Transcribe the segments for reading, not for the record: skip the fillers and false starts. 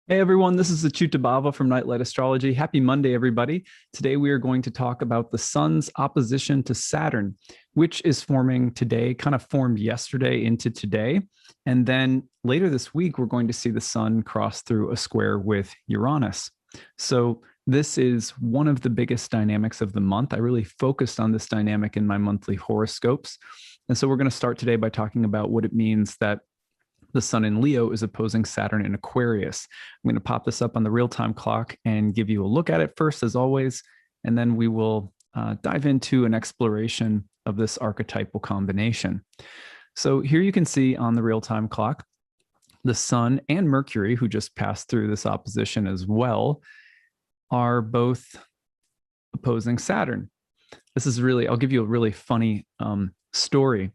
Hey everyone, this is acyuta-bhava from Nightlight Astrology. Happy Monday, everybody. Today we are going to talk about the Sun's opposition to Saturn, which is forming today, kind of formed yesterday into today. And then later this week, we're going to see the Sun cross through a square with Uranus. So this is one of the biggest dynamics of the month. I really focused on this dynamic in my monthly horoscopes. And so we're going to start today by talking about what it means that the Sun in Leo is opposing Saturn in Aquarius. I'm going to pop this up on the real-time clock and give you a look at it first, as always, and then we will dive into an exploration of this archetypal combination. So here you can see on the real-time clock, the Sun and Mercury, who just passed through this opposition as well, are both opposing Saturn. This is really, I'll give you a really funny story.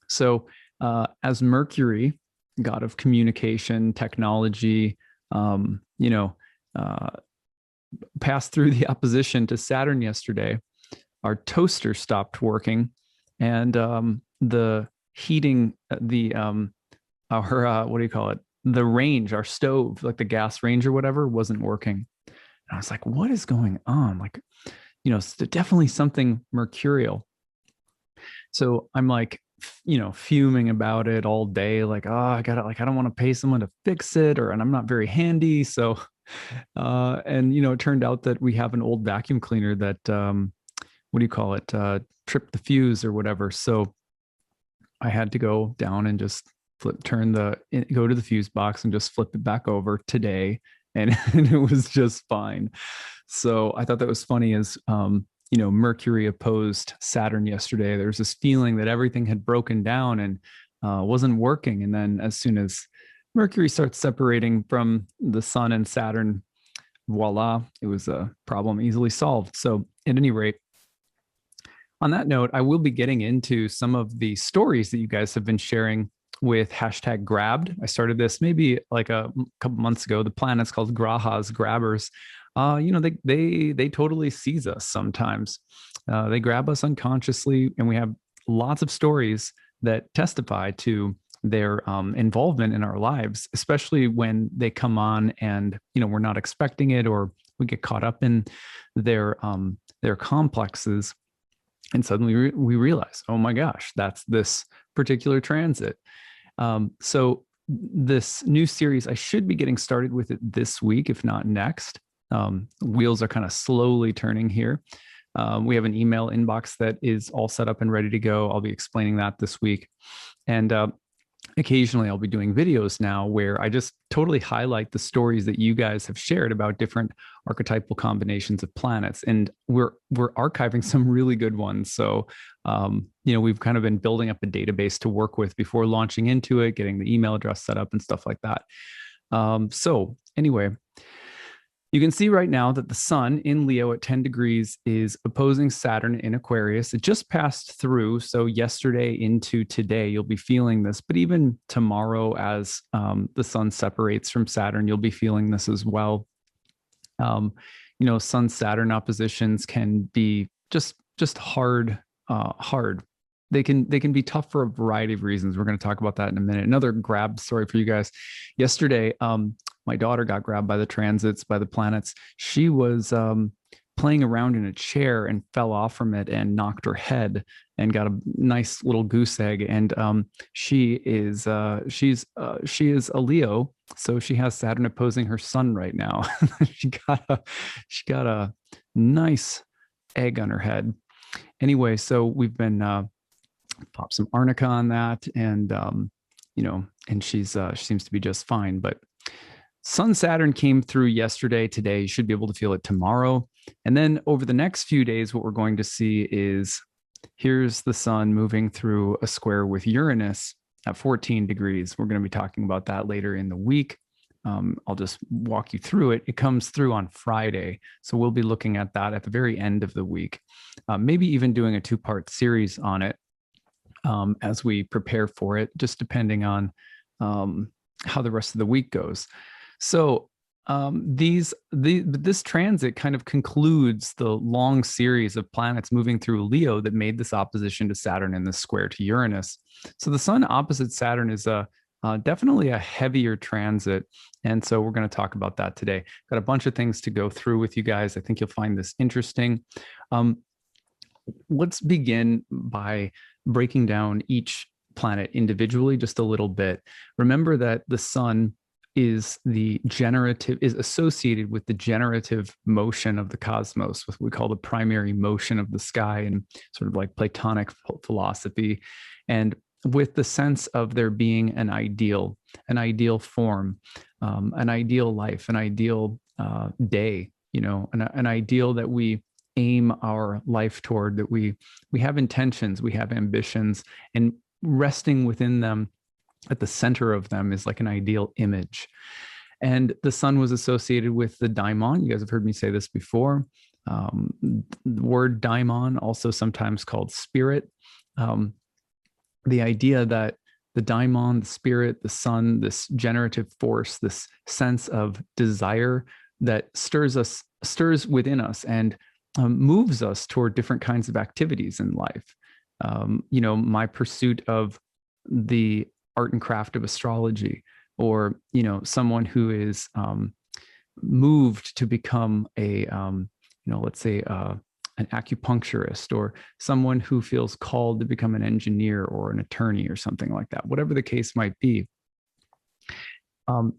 So as Mercury, god of communication, technology, passed through the opposition to Saturn yesterday, our toaster stopped working, and the heating, our what do you call it? The range, our stove, like the gas range or whatever, wasn't working. And I was like, what is going on? Like, definitely something mercurial. So I'm like, fuming about it all day. Like, oh, I don't want to pay someone to fix it, and I'm not very handy. So, and it turned out that we have an old vacuum cleaner that, what do you call it? Tripped the fuse or whatever. So I had to go down and just go to the fuse box and just flip it back over today. And it was just fine. So I thought that was funny as, Mercury opposed Saturn yesterday. There's this feeling that everything had broken down and wasn't working. And then as soon as Mercury starts separating from the Sun and Saturn, voila, it was a problem easily solved. So at any rate, on that note, I will be getting into some of the stories that you guys have been sharing with hashtag grabbed. I started this maybe like a couple months ago. The planet's called Grahas, grabbers. They totally seize us sometimes. They grab us unconsciously, and we have lots of stories that testify to their involvement in our lives, especially when they come on and we're not expecting it, or we get caught up in their complexes, and suddenly we realize, oh my gosh, that's this particular transit. So this new series, I should be getting started with it this week, if not next. Wheels are kind of slowly turning here. We have an email inbox that is all set up and ready to go. I'll be explaining that this week. And occasionally I'll be doing videos now where I just totally highlight the stories that you guys have shared about different archetypal combinations of planets. And we're archiving some really good ones. So, we've kind of been building up a database to work with before launching into it, getting the email address set up and stuff like that. So anyway, you can see right now that the Sun in Leo at 10 degrees is opposing Saturn in Aquarius. It just passed through. So yesterday into today, you'll be feeling this. But even tomorrow, as the Sun separates from Saturn, you'll be feeling this as well. Sun-Saturn oppositions can be just hard. They can be tough for a variety of reasons. We're going to talk about that in a minute. Another grab story for you guys. Yesterday, my daughter got grabbed by the transits, by the planets. She was playing around in a chair and fell off from it and knocked her head and got a nice little goose egg. And she is a Leo, so she has Saturn opposing her Sun right now. she got a nice egg on her head. Anyway, so we've been pop some arnica on that, and and she seems to be just fine. But Sun Saturn came through yesterday. Today, you should be able to feel it tomorrow. And then over the next few days, what we're going to see is here's the Sun moving through a square with Uranus at 14 degrees. We're going to be talking about that later in the week. I'll just walk you through it. It comes through on Friday. So we'll be looking at that at the very end of the week, maybe even doing a two-part series on it as we prepare for it, just depending on how the rest of the week goes. So this transit kind of concludes the long series of planets moving through Leo that made this opposition to Saturn and this square to Uranus. So the Sun opposite Saturn is a definitely a heavier transit. And so we're going to talk about that today. Got a bunch of things to go through with you guys. I think you'll find this interesting. Let's begin by breaking down each planet individually just a little bit. Remember that the sun is associated with the generative motion of the cosmos, what we call the primary motion of the sky, and sort of like Platonic philosophy, and with the sense of there being an ideal form, an ideal life, an ideal day, an ideal that we aim our life toward, that we have intentions, we have ambitions, and resting within them, at the center of them, is like an ideal image. And the sun was associated with the daimon. You guys have heard me say this before. The word daimon, also sometimes called spirit. The idea that the daimon, the spirit, the sun, this generative force, this sense of desire that stirs within us and moves us toward different kinds of activities in life. My pursuit of the art and craft of astrology, or, someone who is moved to become let's say an acupuncturist, or someone who feels called to become an engineer or an attorney or something like that, whatever the case might be.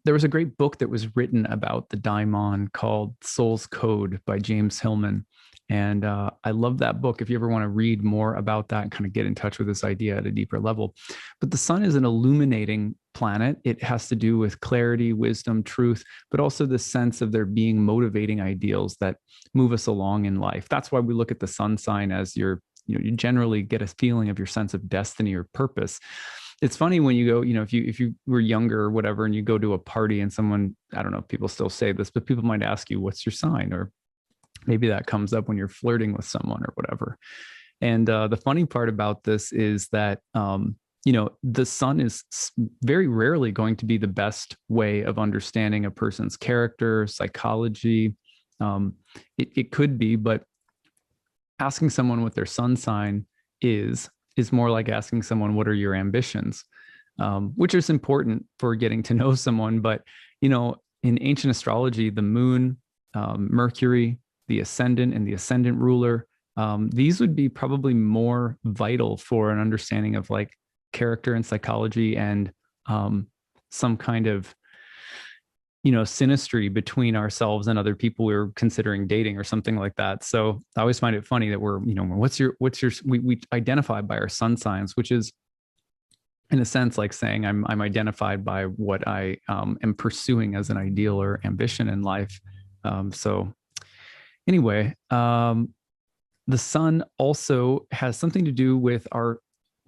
There was a great book that was written about the daimon called Soul's Code by James Hillman. And I love that book if you ever want to read more about that and kind of get in touch with this idea at a deeper level. But the sun is an illuminating planet. It has to do with clarity, wisdom, truth, but also the sense of there being motivating ideals that move us along in life. That's why we look at the sun sign as you generally get a feeling of your sense of destiny or purpose. It's funny when you go, if you were younger or whatever, and you go to a party and someone, I don't know if people still say this, but people might ask you, what's your sign? Or maybe that comes up when you're flirting with someone or whatever. And the funny part about this is that, the sun is very rarely going to be the best way of understanding a person's character, psychology. It could be, but asking someone what their sun sign is more like asking someone, what are your ambitions? Which is important for getting to know someone. But, in ancient astrology, the moon, Mercury, the ascendant and the ascendant ruler, these would be probably more vital for an understanding of like character and psychology, and some kind of synastry between ourselves and other people we were considering dating or something like that. So I always find it funny that we identify by our sun signs, which is in a sense like saying I'm identified by what I am pursuing as an ideal or ambition in life. So anyway, the sun also has something to do with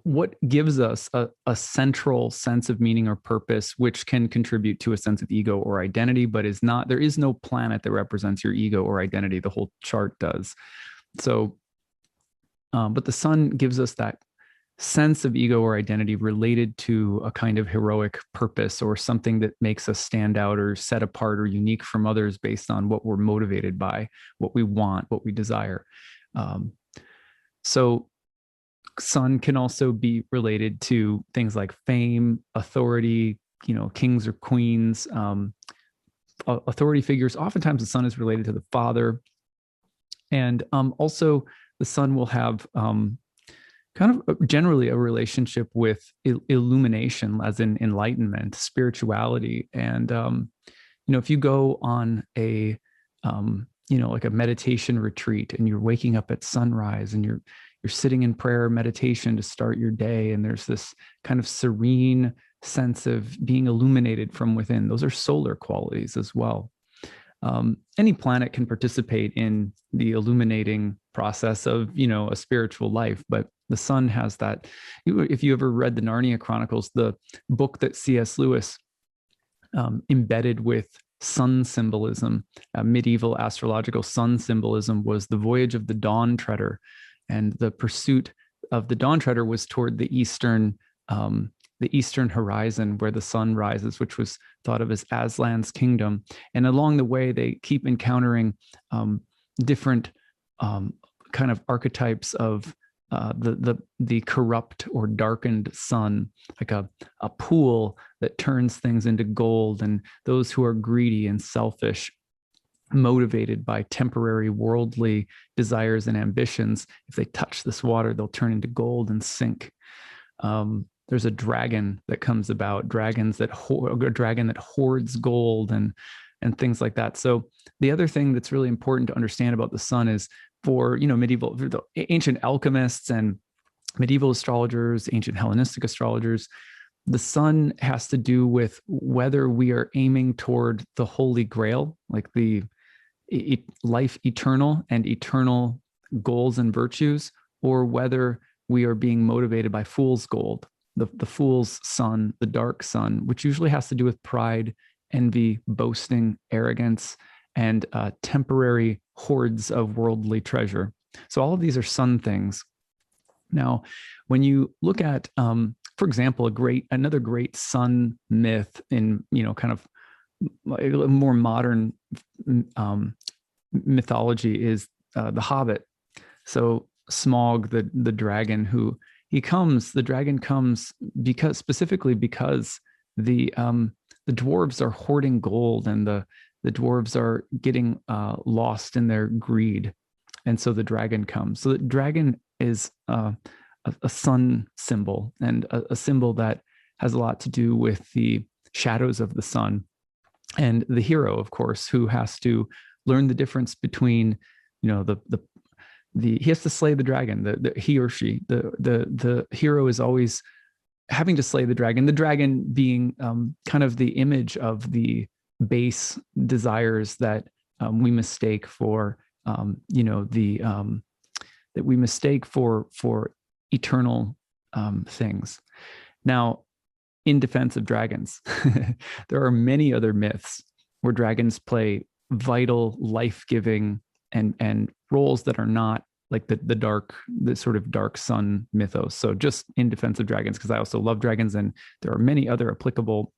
what gives us a central sense of meaning or purpose, which can contribute to a sense of ego or identity, but there is no planet that represents your ego or identity. The whole chart does. So, but the sun gives us that sense of ego or identity related to a kind of heroic purpose, or something that makes us stand out or set apart or unique from others based on what we're motivated by, what we want, what we desire. So sun can also be related to things like fame, authority, kings or queens, authority figures. Oftentimes the sun is related to the father. And also the sun will have kind of generally a relationship with illumination, as in enlightenment, spirituality. And, if you go on a, like a meditation retreat, and you're waking up at sunrise, and you're sitting in prayer meditation to start your day, and there's this kind of serene sense of being illuminated from within, those are solar qualities as well. Any planet can participate in the illuminating process of, a spiritual life, but the sun has that. If you ever read the Narnia Chronicles, the book that C.S. Lewis embedded with sun symbolism, medieval astrological sun symbolism, was the voyage of the Dawn Treader. And the pursuit of the Dawn Treader was toward the eastern horizon, where the sun rises, which was thought of as Aslan's kingdom. And along the way, they keep encountering different kind of archetypes of the corrupt or darkened sun, like a pool that turns things into gold, and those who are greedy and selfish, motivated by temporary worldly desires and ambitions, if they touch this water, they'll turn into gold and sink. There's a dragon that comes about, a dragon that hoards gold and things like that. So the other thing that's really important to understand about the sun is, for the ancient alchemists and medieval astrologers, ancient Hellenistic astrologers, the sun has to do with whether we are aiming toward the Holy Grail, like the life eternal and eternal goals and virtues, or whether we are being motivated by fool's gold, the fool's sun, the dark sun, which usually has to do with pride, envy, boasting, arrogance, and temporary hoards of worldly treasure. So all of these are sun things. Now, when you look at, for example, another great sun myth in, kind of a more modern mythology is the Hobbit. So Smaug, the dragon, the dragon comes specifically because the dwarves are hoarding gold, and the dwarves are getting lost in their greed. And so the dragon comes. So the dragon is a sun symbol, and a symbol that has a lot to do with the shadows of the sun. And the hero, of course, who has to learn the difference between, he has to slay the dragon, he or she, the hero is always having to slay the dragon being kind of the image of the base desires that we mistake for, that we mistake for eternal things. Now, in defense of dragons, there are many other myths where dragons play vital, life-giving and roles that are not like the sort of dark sun mythos. So just in defense of dragons, because I also love dragons, and there are many other applicable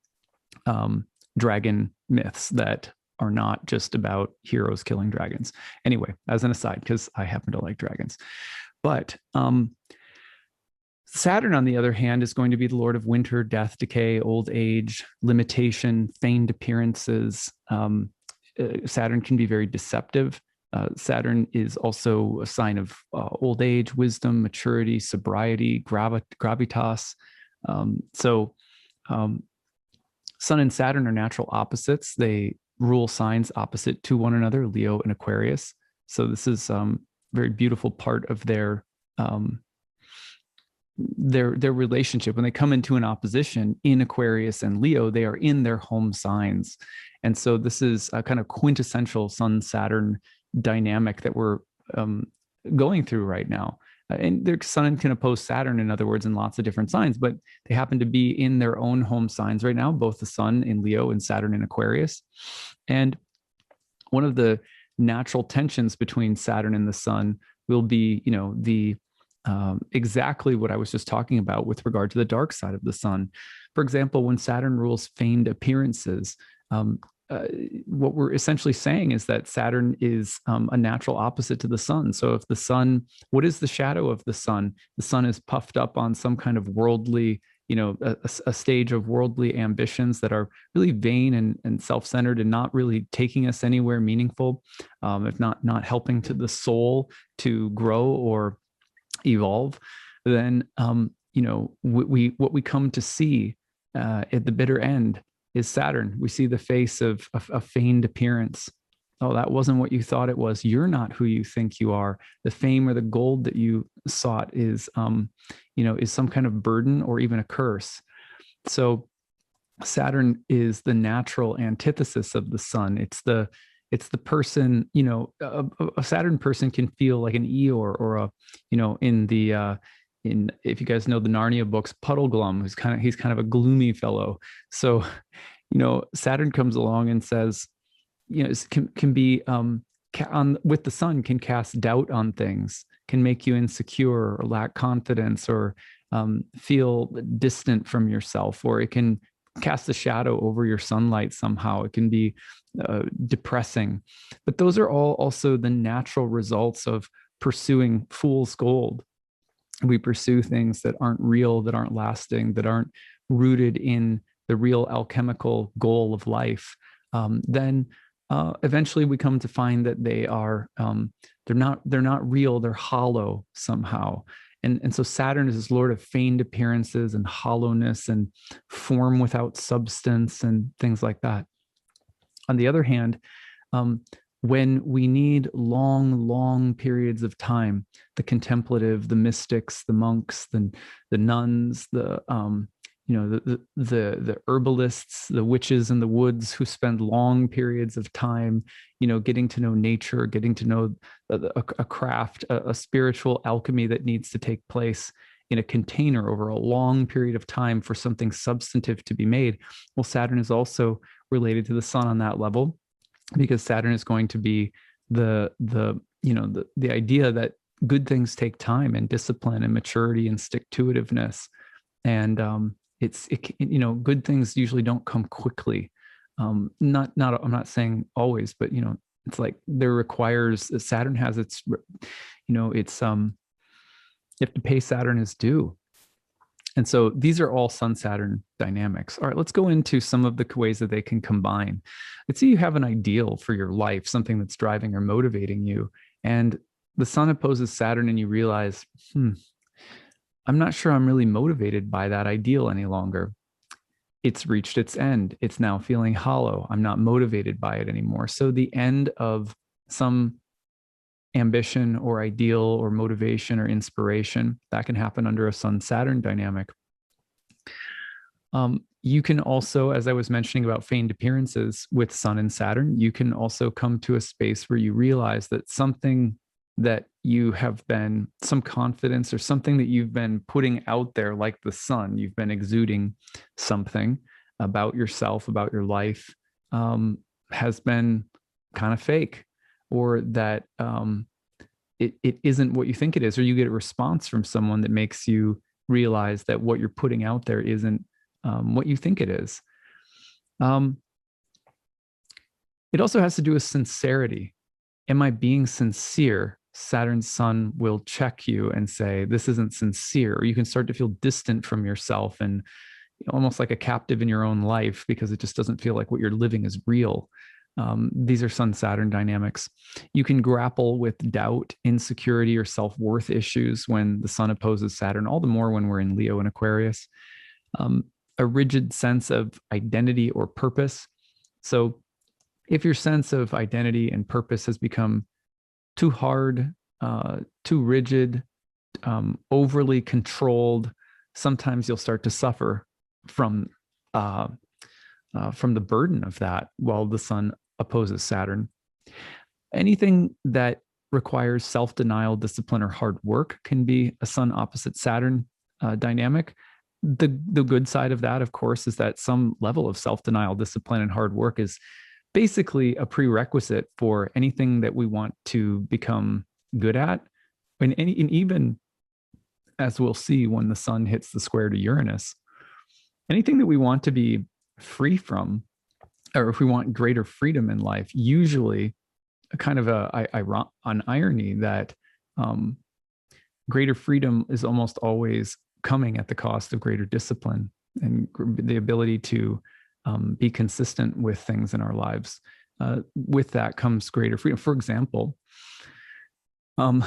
dragon myths that are not just about heroes killing dragons. Anyway, as an aside, because I happen to like dragons. But Saturn, on the other hand, is going to be the lord of winter, death, decay, old age, limitation, feigned appearances. Saturn can be very deceptive. Saturn is also a sign of old age, wisdom, maturity, sobriety, gravitas. Sun and Saturn are natural opposites. They rule signs opposite to one another, Leo and Aquarius. So this is a very beautiful part of their relationship. When they come into an opposition in Aquarius and Leo, they are in their home signs. And so this is a kind of quintessential Sun-Saturn dynamic that we're going through right now. And their Sun can oppose Saturn, in other words, in lots of different signs, but they happen to be in their own home signs right now, both the Sun in Leo and Saturn in Aquarius. And one of the natural tensions between Saturn and the Sun will be, exactly what I was just talking about with regard to the dark side of the sun. For example, when Saturn rules feigned appearances, what we're essentially saying is that Saturn is a natural opposite to the sun. So if the sun, what is the shadow of the sun? The sun is puffed up on some kind of worldly, a stage of worldly ambitions that are really vain and self-centered and not really taking us anywhere meaningful, if not helping to the soul to grow or evolve. Then what we come to see at the bitter end is Saturn. We see the face of a feigned appearance. Oh, that wasn't what you thought it was. You're not who you think you are. The fame or the gold that you sought is some kind of burden or even a curse. So Saturn is the natural antithesis of the sun. It's the person, a Saturn person can feel like an Eeyore or if you guys know the Narnia books, Puddleglum, he's kind of a gloomy fellow. So, Saturn comes along and says, can be with the sun, can cast doubt on things, can make you insecure or lack confidence or feel distant from yourself, or it can cast a shadow over your sunlight somehow. It can be depressing. But those are all also the natural results of pursuing fool's gold. we pursue things that aren't real, that aren't lasting, that aren't rooted in the real alchemical goal of life, then eventually we come to find that they're not real, they're hollow somehow. And so Saturn is this lord of feigned appearances and hollowness and form without substance and things like that. On the other hand, when we need long periods of time, the contemplative, the mystics, the monks, the nuns, the herbalists, the witches in the woods who spend long periods of time, getting to know nature, getting to know a craft, a spiritual alchemy that needs to take place in a container over a long period of time for something substantive to be made. Well, Saturn is also related to the sun on that level, because Saturn is going to be the idea that good things take time and discipline and maturity and stick-to-itiveness. And good things usually don't come quickly. I'm not saying always, but it's like Saturn has its, you have to pay Saturn its due. And so these are all Sun-Saturn dynamics. All right, let's go into some of the ways that they can combine. Let's say you have an ideal for your life, something that's driving or motivating you, and the Sun opposes Saturn, and you realize, I'm not sure I'm really motivated by that ideal any longer. It's reached its end. It's now feeling hollow. I'm not motivated by it anymore. So the end of some ambition or ideal or motivation or inspiration, that can happen under a Sun-Saturn dynamic. You can also, as I was mentioning about feigned appearances with Sun and Saturn, you can also come to a space where you realize that something that you have been, some confidence or something that you've been putting out there, like the sun, you've been exuding something about yourself, about your life, has been kind of fake, or that it isn't what you think it is, or you get a response from someone that makes you realize that what you're putting out there isn't what you think it is. It also has to do with sincerity. Am I being sincere? Saturn's sun will check you and say, this isn't sincere. Or you can start to feel distant from yourself and almost like a captive in your own life, because it just doesn't feel like what you're living is real. These are Sun-Saturn dynamics. You can grapple with doubt, insecurity, or self-worth issues when the sun opposes Saturn, all the more when we're in Leo and Aquarius. A rigid sense of identity or purpose. So if your sense of identity and purpose has become too hard, too rigid, overly controlled, sometimes you'll start to suffer from the burden of that while the sun opposes Saturn. Anything that requires self-denial, discipline, or hard work can be a sun opposite Saturn dynamic. The good side of that, of course, is that some level of self-denial, discipline, and hard work is basically a prerequisite for anything that we want to become good at. And even, as we'll see when the sun hits the square to Uranus, anything that we want to be free from, or if we want greater freedom in life, usually a kind of an irony that greater freedom is almost always coming at the cost of greater discipline and the ability to be consistent with things in our lives. With that comes greater freedom. For example, I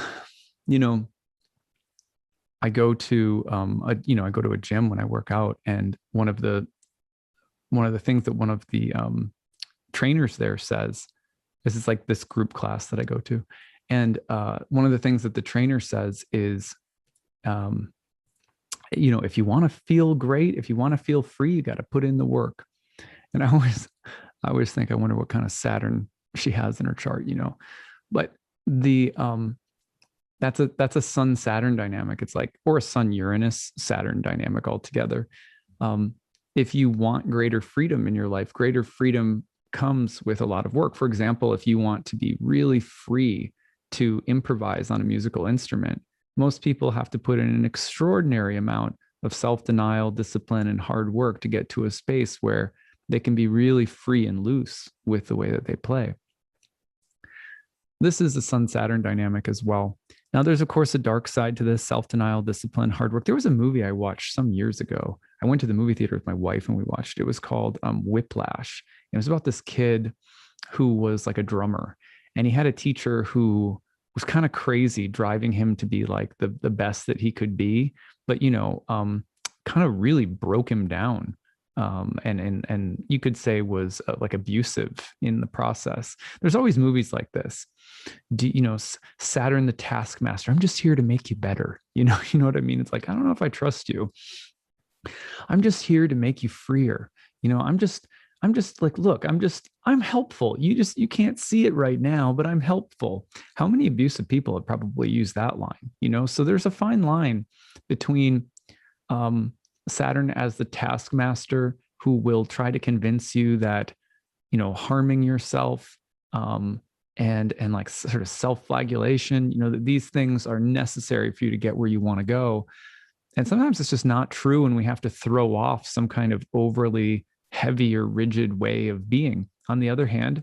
go to a gym when I work out, and one of the things that one of the trainers there says, this is like this group class that I go to, and one of the things that the trainer says is, if you want to feel great, if you want to feel free, you got to put in the work. And I always think, I wonder what kind of Saturn she has in her chart, but that's a Sun Saturn dynamic. It's like, or a Sun Uranus Saturn dynamic altogether. If you want greater freedom in your life, greater freedom comes with a lot of work. For example, if you want to be really free to improvise on a musical instrument, most people have to put in an extraordinary amount of self-denial, discipline, and hard work to get to a space where they can be really free and loose with the way that they play. This is the Sun-Saturn dynamic as well. Now, there's, of course, a dark side to this: self-denial, discipline, hard work. There was a movie I watched some years ago. I went to the movie theater with my wife and we watched it. It was called Whiplash. It was about this kid who was like a drummer, and he had a teacher who was kind of crazy, driving him to be like the best that he could be, but kind of really broke him down. And you could say was like abusive in the process. There's always movies like this. Saturn the taskmaster. I'm just here to make you better. You know what I mean? It's like, I don't know if I trust you. I'm just here to make you freer. I'm just like, look, I'm helpful. You can't see it right now, but I'm helpful. How many abusive people have probably used that line? So there's a fine line between Saturn as the taskmaster, who will try to convince you that, harming yourself, and like sort of self-flagellation, that these things are necessary for you to get where you want to go. And sometimes it's just not true, and we have to throw off some kind of overly heavy or rigid way of being. On the other hand,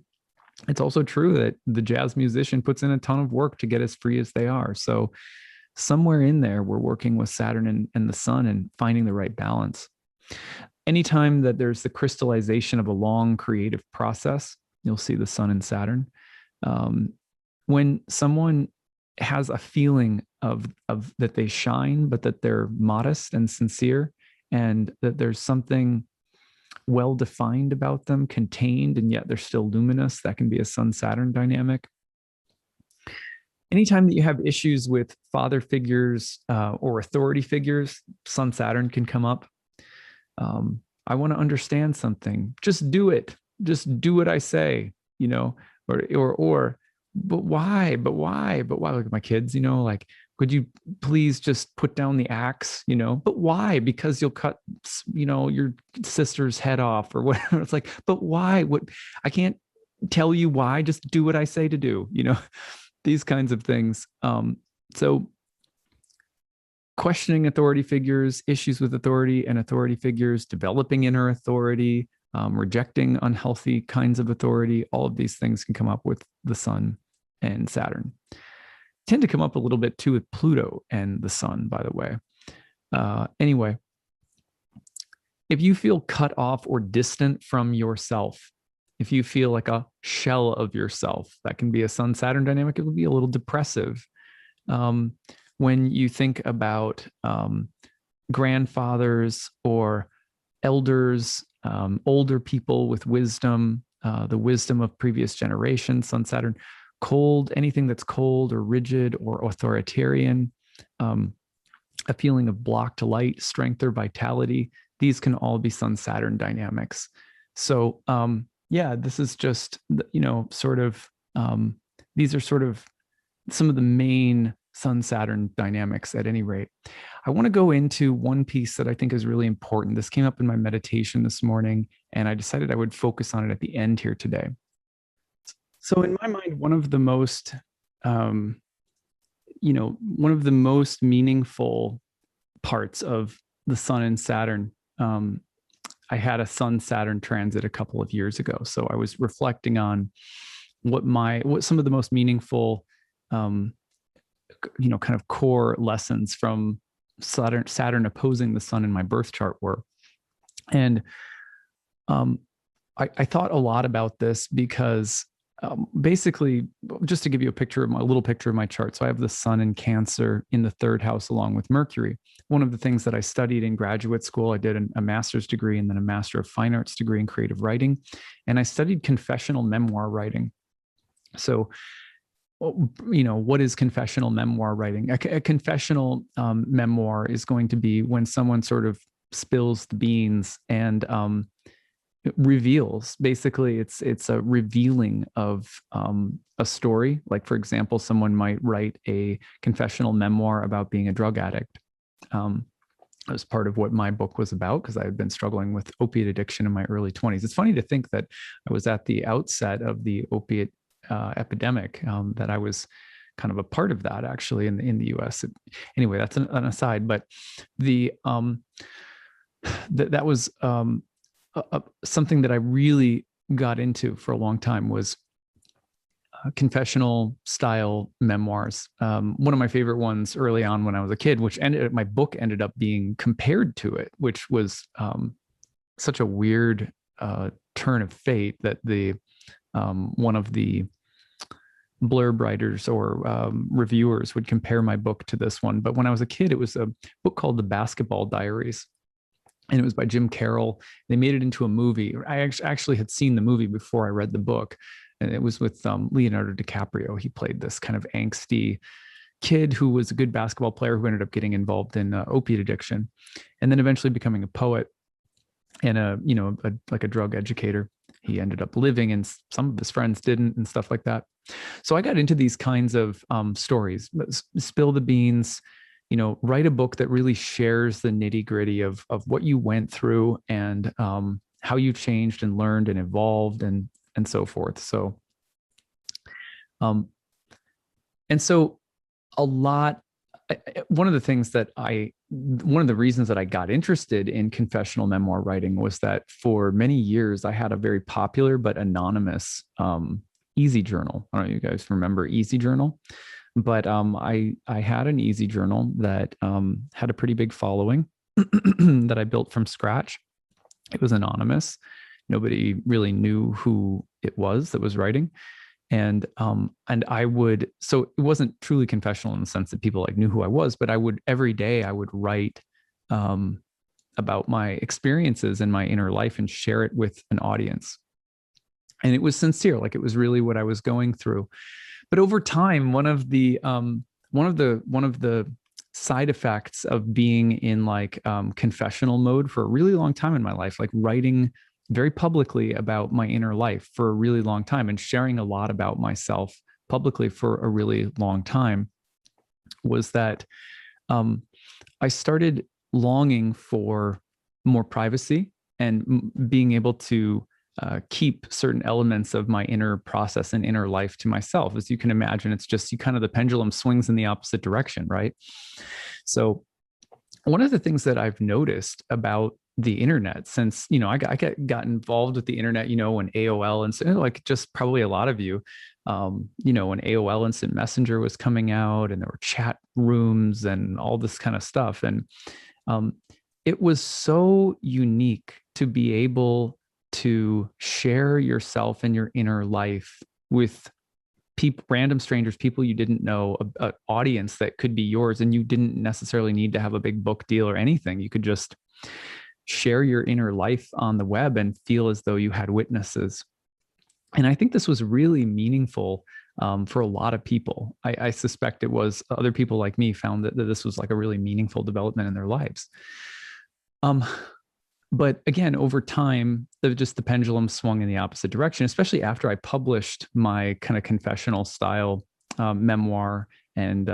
it's also true that the jazz musician puts in a ton of work to get as free as they are. So somewhere in there, we're working with Saturn and the sun and finding the right balance. Anytime that there's the crystallization of a long creative process, you'll see the sun and Saturn. When someone has a feeling of that they shine, but that they're modest and sincere, and that there's something well defined about them, contained, and yet they're still luminous, that can be a sun-Saturn dynamic. Anytime that you have issues with father figures or authority figures, sun-Saturn can come up. I want to understand something. Just do it. Just do what I say, or but why? Look at my kids, like, could you please just put down the axe, but why? Because you'll cut, your sister's head off or whatever. It's like, but why? I can't tell you why. Just do what I say to do, these kinds of things. So questioning authority figures, issues with authority and authority figures, developing inner authority, rejecting unhealthy kinds of authority, all of these things can come up with the sun and Saturn. Tend to come up a little bit too with Pluto and the sun, by the way. Anyway, if you feel cut off or distant from yourself, if you feel like a shell of yourself, that can be a sun-Saturn dynamic. It will be a little depressive. When you think about grandfathers or elders, older people with wisdom, the wisdom of previous generations, sun, Saturn, cold, anything that's cold or rigid or authoritarian, a feeling of blocked light, strength, or vitality, these can all be sun, Saturn dynamics. So, this is just, sort of, these are sort of some of the main sun, Saturn dynamics at any rate. I want to go into one piece that I think is really important. This came up in my meditation this morning, and I decided I would focus on it at the end here today. So in my mind, one of the most, one of the most meaningful parts of the sun and Saturn, I had a sun-Saturn transit a couple of years ago. So I was reflecting on what some of the most meaningful, kind of core lessons from Saturn opposing the sun in my birth chart were. And I thought a lot about this because basically, just to give you a little picture of my chart. So I have the sun in Cancer in the third house along with Mercury. One of the things that I studied in graduate school, I did a master's degree and then a Master of Fine Arts degree in creative writing. And I studied confessional memoir writing. So, what is confessional memoir writing? A confessional memoir is going to be when someone sort of spills the beans and reveals. Basically, it's a revealing of a story. Like, for example, someone might write a confessional memoir about being a drug addict. It was part of what my book was about, because I had been struggling with opiate addiction in my early 20s. It's funny to think that I was at the outset of the opiate epidemic, that I was kind of a part of that actually in the US. Anyway, that's an aside, but that was something that I really got into for a long time, was confessional style memoirs. One of my favorite ones early on when I was a kid, which my book ended up being compared to it, which was such a weird turn of fate that one of the blurb writers or reviewers would compare my book to this one. But when I was a kid, it was a book called The Basketball Diaries. And it was by Jim Carroll. They made it into a movie. I actually had seen the movie before I read the book. And it was with Leonardo DiCaprio. He played this kind of angsty kid who was a good basketball player who ended up getting involved in opiate addiction and then eventually becoming a poet and like a drug educator. He ended up living and some of his friends didn't and stuff like that. So I got into these kinds of stories, spill the beans, write a book that really shares the nitty gritty of what you went through and how you changed and learned and evolved and so forth. So, one of the reasons that I got interested in confessional memoir writing was that for many years I had a very popular but anonymous easy journal. I don't know if you guys remember Easy Journal, but I had an easy journal that had a pretty big following that I built from scratch. It was anonymous. Nobody really knew who it was that was writing. And I would, so it wasn't truly confessional in the sense that people like knew who I was, but every day I would write about my experiences in my inner life and share it with an audience. And it was sincere, like it was really what I was going through. But over time, one of the side effects of being in like confessional mode for a really long time in my life, like writing very publicly about my inner life for a really long time and sharing a lot about myself publicly for a really long time, was that I started longing for more privacy and being able to keep certain elements of my inner process and inner life to myself. As you can imagine, it's just the pendulum swings in the opposite direction, right? So one of the things that I've noticed about the internet since, I got involved with the internet, when AOL and so, like just probably a lot of you, when AOL Instant Messenger was coming out and there were chat rooms and all this kind of stuff. And it was so unique to be able to share yourself and your inner life with people, random strangers, people you didn't know, an audience that could be yours. And you didn't necessarily need to have a big book deal or anything. You could just share your inner life on the web and feel as though you had witnesses. And I think this was really meaningful for a lot of people. I suspect it was other people like me found that this was like a really meaningful development in their lives. But again, over time, the pendulum swung in the opposite direction, especially after I published my kind of confessional style memoir and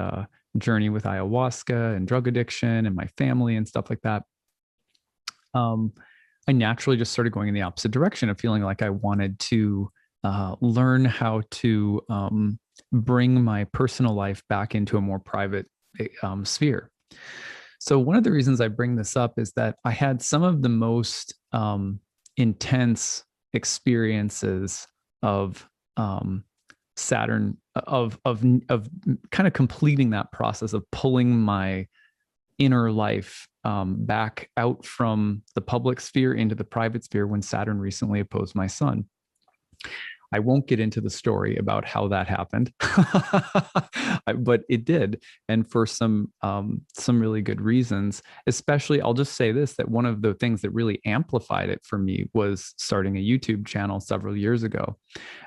journey with ayahuasca and drug addiction and my family and stuff like that. I naturally just started going in the opposite direction of feeling like I wanted to learn how to bring my personal life back into a more private sphere. So one of the reasons I bring this up is that I had some of the most intense experiences of Saturn, of kind of completing that process of pulling my inner life back out from the public sphere into the private sphere when Saturn recently opposed my sun. I won't get into the story about how that happened, but it did, and for some really good reasons. Especially, I'll just say this: that one of the things that really amplified it for me was starting a YouTube channel several years ago.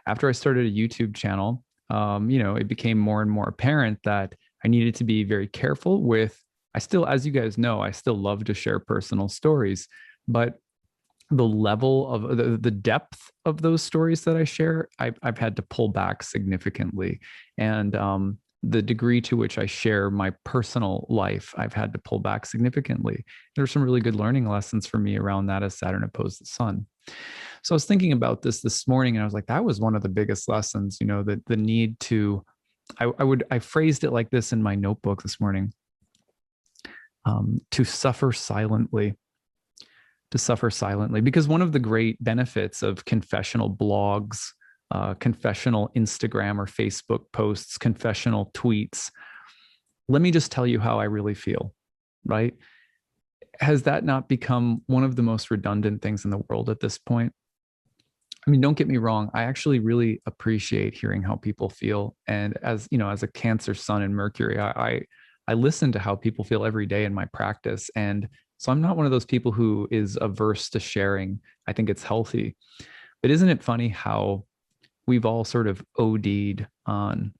After I started a YouTube channel, it became more and more apparent that I needed to be very careful with. As you guys know, I still love to share personal stories, but the level of the depth of those stories that I share, I've had to pull back significantly. And the degree to which I share my personal life, I've had to pull back significantly. There's some really good learning lessons for me around that as Saturn opposed the sun. So I was thinking about this morning and I was like, that was one of the biggest lessons, the need to, I phrased it like this in my notebook this morning, to suffer silently. Because one of the great benefits of confessional blogs confessional Instagram or Facebook posts, confessional tweets. Let me just tell you how I really feel, right? Has that not become one of the most redundant things in the world at this point? I mean, don't get me wrong. I actually really appreciate hearing how people feel. And as you know, as a Cancer sun and Mercury, I listen to how people feel every day in my practice. And so I'm not one of those people who is averse to sharing. I think it's healthy. But isn't it funny how we've all sort of OD'd on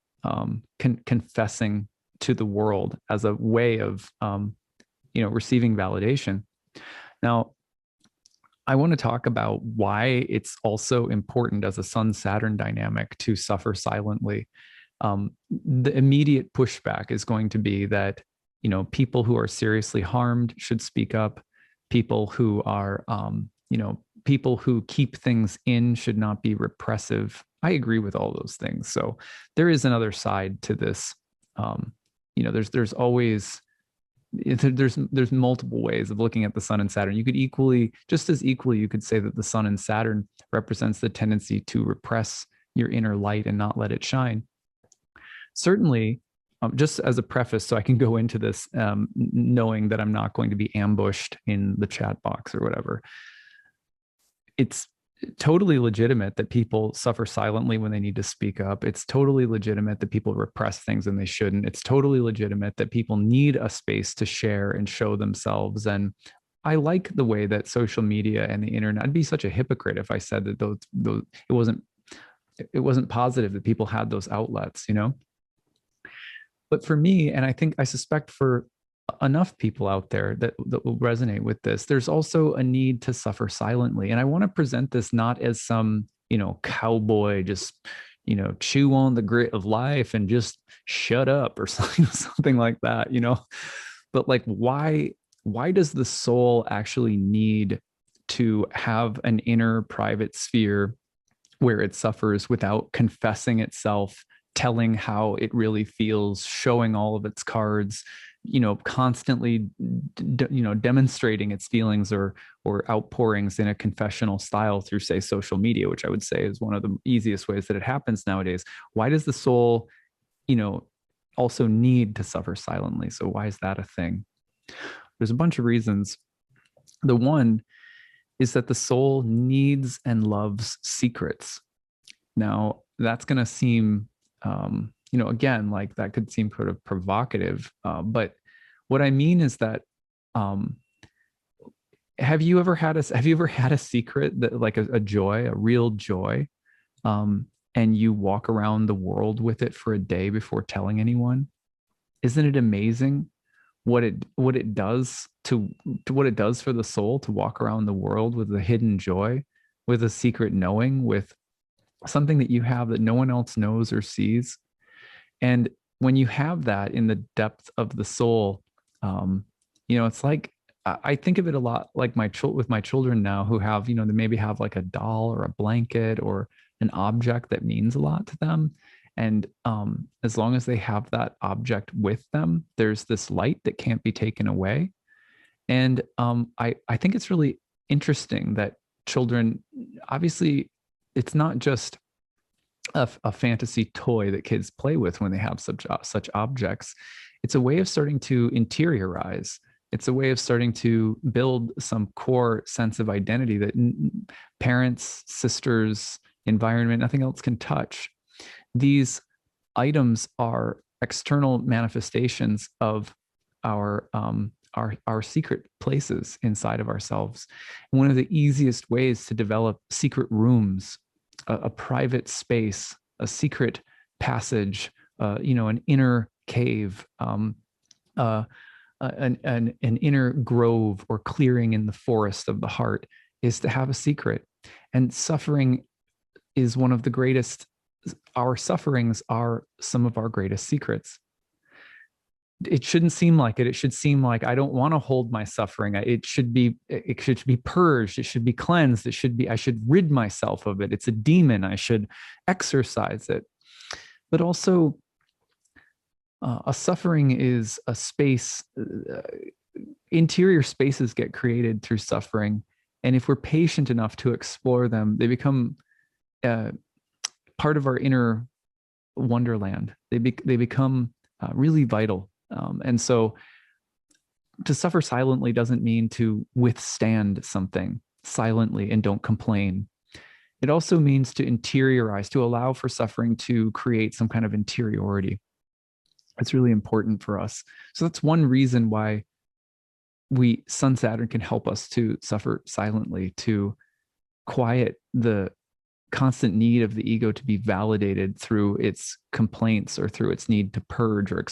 confessing to the world as a way of receiving validation? Now, I want to talk about why it's also important as a Sun-Saturn dynamic to suffer silently. The immediate pushback is going to be that, people who are seriously harmed should speak up. People who are, people who keep things in should not be repressive. I agree with all those things. So there is another side to this. There's always there's multiple ways of looking at the sun and Saturn. You could just as equally, you could say that the sun and Saturn represents the tendency to repress your inner light and not let it shine. Certainly, just as a preface, so I can go into this knowing that I'm not going to be ambushed in the chat box or whatever. It's totally legitimate that people suffer silently when they need to speak up. It's totally legitimate that people repress things and they shouldn't. It's totally legitimate that people need a space to share and show themselves. And I like the way that social media and the internet, I'd be such a hypocrite if I said that those it wasn't positive that people had those outlets, But for me, and I suspect for enough people out there that will resonate with this, there's also a need to suffer silently. And I want to present this not as some, cowboy, just, chew on the grit of life and just shut up or something like that, but like, why does the soul actually need to have an inner private sphere where it suffers without confessing itself, telling how it really feels, showing all of its cards, constantly, demonstrating its feelings or outpourings in a confessional style through, say, social media, which I would say is one of the easiest ways that it happens nowadays? Why does the soul, also need to suffer silently? So why is that a thing? There's a bunch of reasons. The one is that the soul needs and loves secrets. Now, that's going to seem again, like that could seem sort of provocative. But what I mean is that, have you ever had a secret that, like, a joy, a real joy, and you walk around the world with it for a day before telling anyone? Isn't it amazing what it does to what it does for the soul to walk around the world with a hidden joy, with a secret knowing, with something that you have that no one else knows or sees? And when you have that in the depth of the soul, it's like, I think of it a lot like with my children now, who have, they maybe have like a doll or a blanket or an object that means a lot to them. And as long as they have that object with them, there's this light that can't be taken away. And I think it's really interesting that children, obviously, it's not just a fantasy toy that kids play with when they have such objects. It's a way of starting to interiorize. It's a way of starting to build some core sense of identity that parents, sisters, environment, nothing else can touch. These items are external manifestations of our secret places inside of ourselves. One of the easiest ways to develop secret rooms, a private space, a secret passage, an inner cave, an inner grove or clearing in the forest of the heart, is to have a secret. And suffering is one of the greatest. Our sufferings are some of our greatest secrets. It shouldn't seem like it. It should seem like, I don't want to hold my suffering. It should be purged. It should be cleansed. I should rid myself of it. It's a demon. I should exorcise it. But also, a suffering is a space. Interior spaces get created through suffering. And if we're patient enough to explore them, they become part of our inner wonderland. They become really vital. And so to suffer silently doesn't mean to withstand something silently and don't complain. It also means to interiorize, to allow for suffering to create some kind of interiority. It's really important for us. So that's one reason why Sun Saturn can help us to suffer silently, to quiet the constant need of the ego to be validated through its complaints or through its need to purge or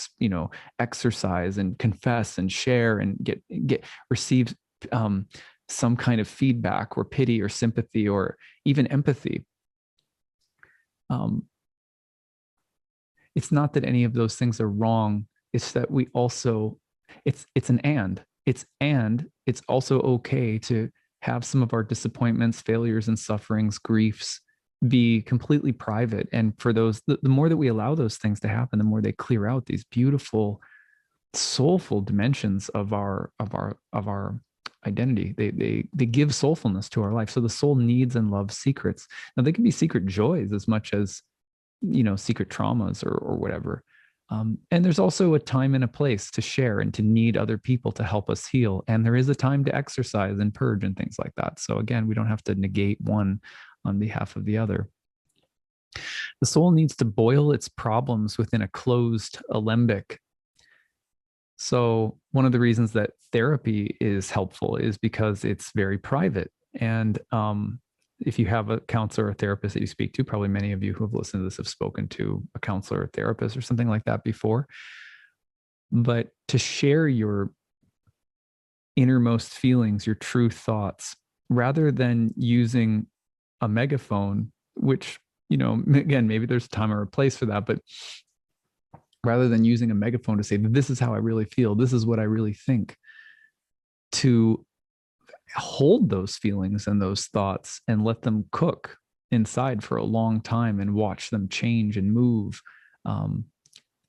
exercise and confess and share and receive some kind of feedback or pity or sympathy or even empathy. It's not that any of those things are wrong. It's that we also, it's also okay to have some of our disappointments, failures, and sufferings, griefs be completely private. And for those, the more that we allow those things to happen, the more they clear out these beautiful, soulful dimensions of our identity. They give soulfulness to our life. So the soul needs and loves secrets. Now they can be secret joys as much as, secret traumas or whatever. And there's also a time and a place to share and to need other people to help us heal. And there is a time to exercise and purge and things like that. So again, we don't have to negate one on behalf of the other. The soul needs to boil its problems within a closed alembic. So one of the reasons that therapy is helpful is because it's very private. And if you have a counselor or therapist that you speak to, probably many of you who have listened to this have spoken to a counselor or therapist or something like that before. But to share your innermost feelings, your true thoughts, rather than using a megaphone, which, again, maybe there's a time or a place for that, but rather than using a megaphone to say, this is how I really feel, this is what I really think, to hold those feelings and those thoughts and let them cook inside for a long time and watch them change and move.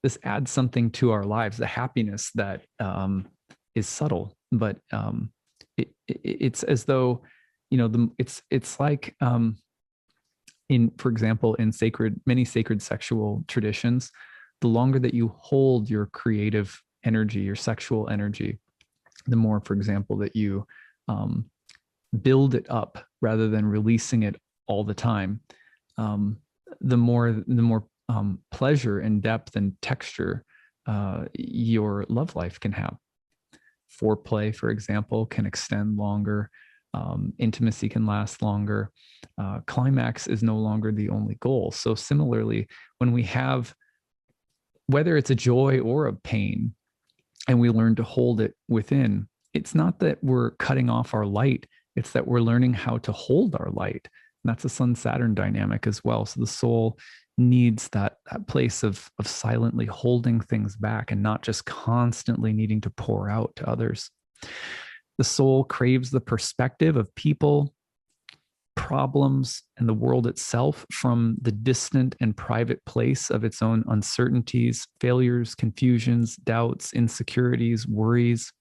This adds something to our lives, the happiness that is subtle, but it's as though, it's like, for example, in many sacred sexual traditions, the longer that you hold your creative energy, your sexual energy, the more, for example, that you build it up rather than releasing it all the time, the more pleasure and depth and texture your love life can have. Foreplay, for example, can extend longer. Intimacy can last longer. Climax is no longer the only goal. So similarly, when we have, whether it's a joy or a pain, and we learn to hold it within, it's not that we're cutting off our light, it's that we're learning how to hold our light. And that's a Sun-Saturn dynamic as well. So the soul needs that place of silently holding things back and not just constantly needing to pour out to others. The soul craves the perspective of people, problems, and the world itself from the distant and private place of its own uncertainties, failures, confusions, doubts, insecurities, worries.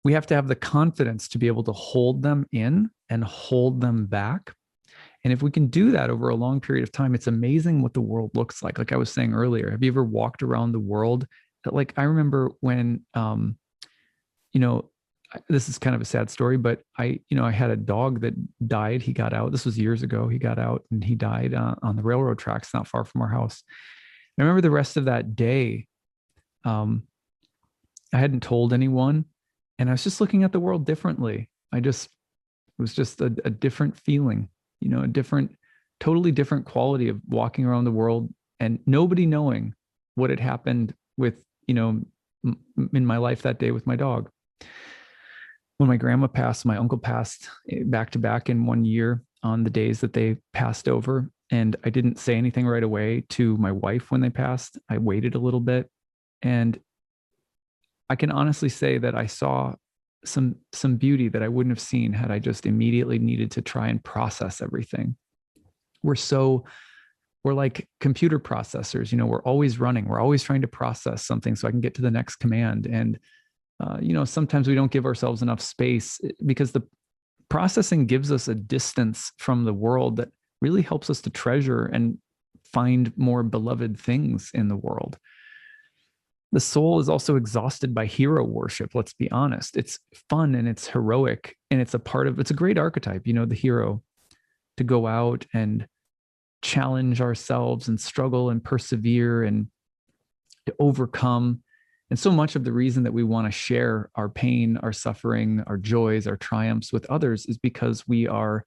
We have to have the confidence to be able to hold them in and hold them back. And if we can do that over a long period of time, it's amazing what the world looks like. Like I was saying earlier, have you ever walked around the world? Like I remember when, this is kind of a sad story, but I had a dog that died. He got out. This was years ago. He got out and he died on the railroad tracks, not far from our house. I remember the rest of that day, I hadn't told anyone, and I was just looking at the world differently. It was just a different feeling, totally different quality of walking around the world and nobody knowing what had happened with, in my life that day with my dog. When my grandma passed, my uncle passed back to back in 1 year on the days that they passed over. And I didn't say anything right away to my wife when they passed. I waited a little bit. And I can honestly say that I saw some beauty that I wouldn't have seen had I just immediately needed to try and process everything. We're like computer processors, we're always running. We're always trying to process something so I can get to the next command. And sometimes we don't give ourselves enough space because the processing gives us a distance from the world that really helps us to treasure and find more beloved things in the world. The soul is also exhausted by hero worship. Let's be honest. It's fun and it's heroic, and it's a great archetype, the hero, to go out and challenge ourselves and struggle and persevere and to overcome. And so much of the reason that we want to share our pain, our suffering, our joys, our triumphs with others is because we are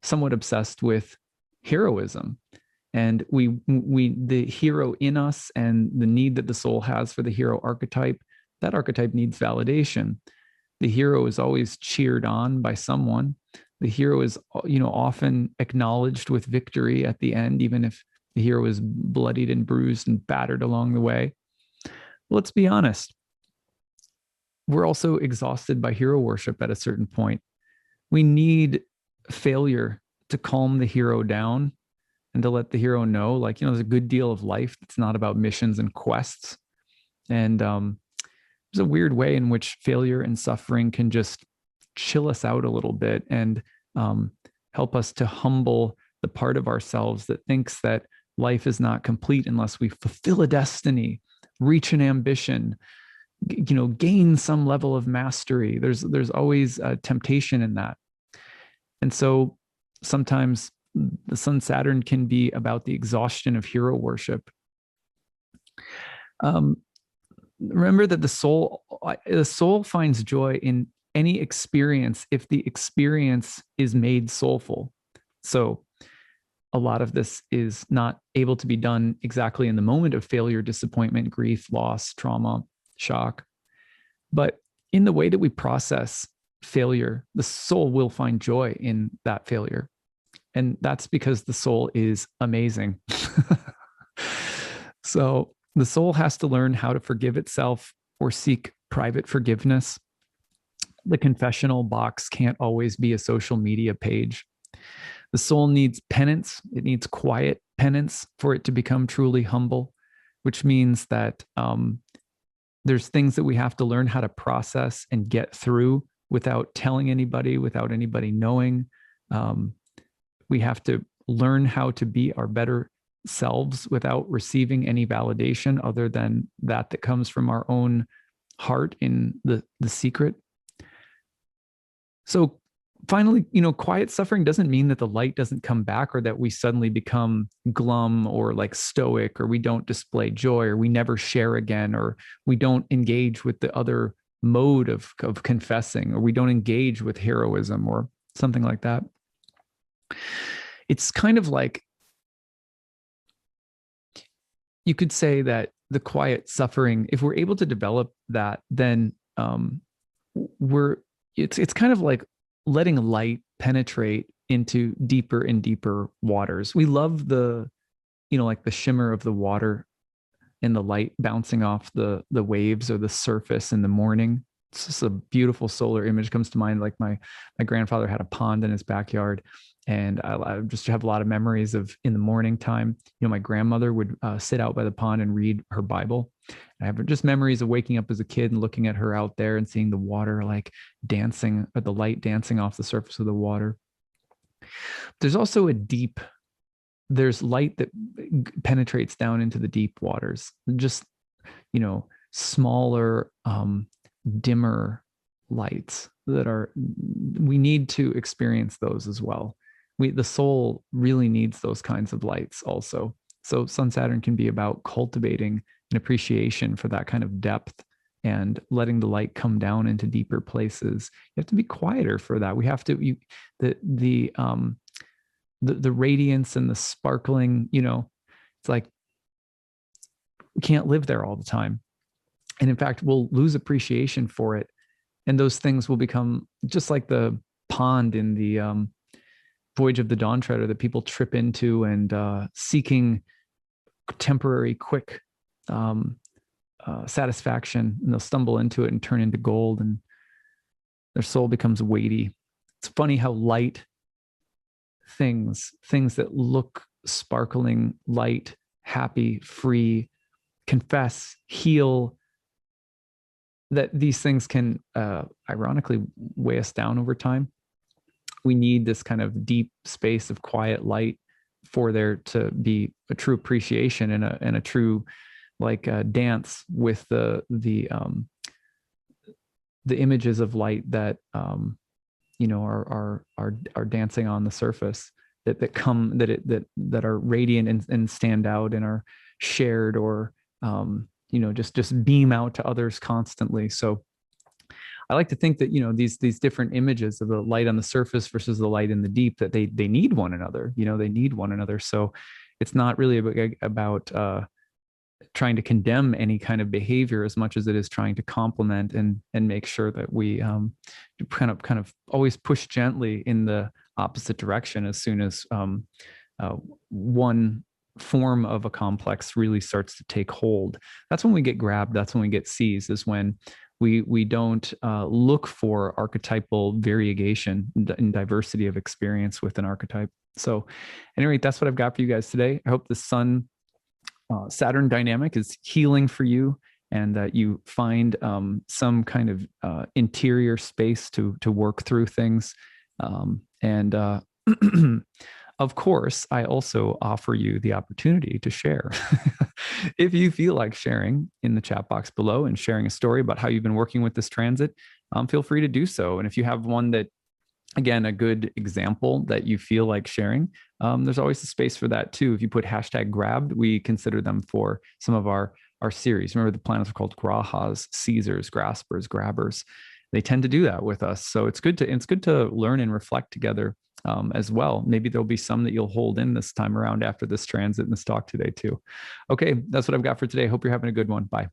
somewhat obsessed with heroism. And the hero in us and the need that the soul has for the hero archetype, that archetype needs validation. The hero is always cheered on by someone. The hero is, often acknowledged with victory at the end, even if the hero is bloodied and bruised and battered along the way. Let's be honest. We're also exhausted by hero worship at a certain point. We need failure to calm the hero down and to let the hero know, there's a good deal of life that's not about missions and quests. And there's a weird way in which failure and suffering can just chill us out a little bit and help us to humble the part of ourselves that thinks that life is not complete unless we fulfill a destiny, reach an ambition, gain some level of mastery. There's always a temptation in that. And so sometimes the Sun Saturn can be about the exhaustion of hero worship. Remember that the soul finds joy in any experience if the experience is made soulful. So a lot of this is not able to be done exactly in the moment of failure, disappointment, grief, loss, trauma, shock. But in the way that we process failure, the soul will find joy in that failure. And that's because the soul is amazing. So the soul has to learn how to forgive itself or seek private forgiveness. The confessional box can't always be a social media page. The soul needs penance. It needs quiet penance for it to become truly humble, which means that there's things that we have to learn how to process and get through without telling anybody, without anybody knowing. We have to learn how to be our better selves without receiving any validation other than that comes from our own heart in the secret. So finally, quiet suffering doesn't mean that the light doesn't come back or that we suddenly become glum or stoic, or we don't display joy, or we never share again, or we don't engage with the other mode of confessing, or we don't engage with heroism or something like that. It's kind of like, you could say that the quiet suffering, if we're able to develop that, then it's kind of like letting light penetrate into deeper and deeper waters. We love the shimmer of the water and the light bouncing off the waves or the surface in the morning. It's just a beautiful solar image. Comes to mind. Like my grandfather had a pond in his backyard, and I just have a lot of memories of in the morning time. My grandmother would sit out by the pond and read her Bible. I have just memories of waking up as a kid and looking at her out there and seeing the water dancing, or the light dancing off the surface of the water. There's also there's light that penetrates down into the deep waters, just, smaller, dimmer lights we need to experience those as well. The soul really needs those kinds of lights also. So Sun Saturn can be about cultivating an appreciation for that kind of depth and letting the light come down into deeper places. You have to be quieter for that. We have to, the radiance and the sparkling, it's like we can't live there all the time. And in fact, we'll lose appreciation for it. And those things will become just like the pond in the Voyage of the Dawn Treader that people trip into and seeking temporary, quick satisfaction, and they'll stumble into it and turn into gold, and their soul becomes weighty. It's funny how light things that look sparkling, light, happy, free, confess, heal, that these things can ironically weigh us down over time. We need this kind of deep space of quiet light for there to be a true appreciation and a true like dance with the images of light that are dancing on the surface, that are radiant and stand out and are shared, or just beam out to others constantly. So I like to think that these different images of the light on the surface versus the light in the deep, that they need one another. They need one another. So it's not really about trying to condemn any kind of behavior as much as it is trying to complement and make sure that we kind of always push gently in the opposite direction as soon as one form of a complex really starts to take hold. That's when we get grabbed. That's when we get seized, is when we don't look for archetypal variegation and diversity of experience with an archetype. So anyway, that's what I've got for you guys today. I hope the Sun Saturn dynamic is healing for you, and that you find some kind of interior space to work through things. Of course, I also offer you the opportunity to share. If you feel like sharing in the chat box below and sharing a story about how you've been working with this transit, feel free to do so. And if you have one that, again, a good example that you feel like sharing, there's always a space for that too. If you put #grabbed, we consider them for some of our series. Remember, the planets are called grahas, seizers, graspers, grabbers. They tend to do that with us. So it's good to learn and reflect together as well. Maybe there'll be some that you'll hold in this time around after this transit and this talk today too. Okay, that's what I've got for today. Hope you're having a good one. Bye.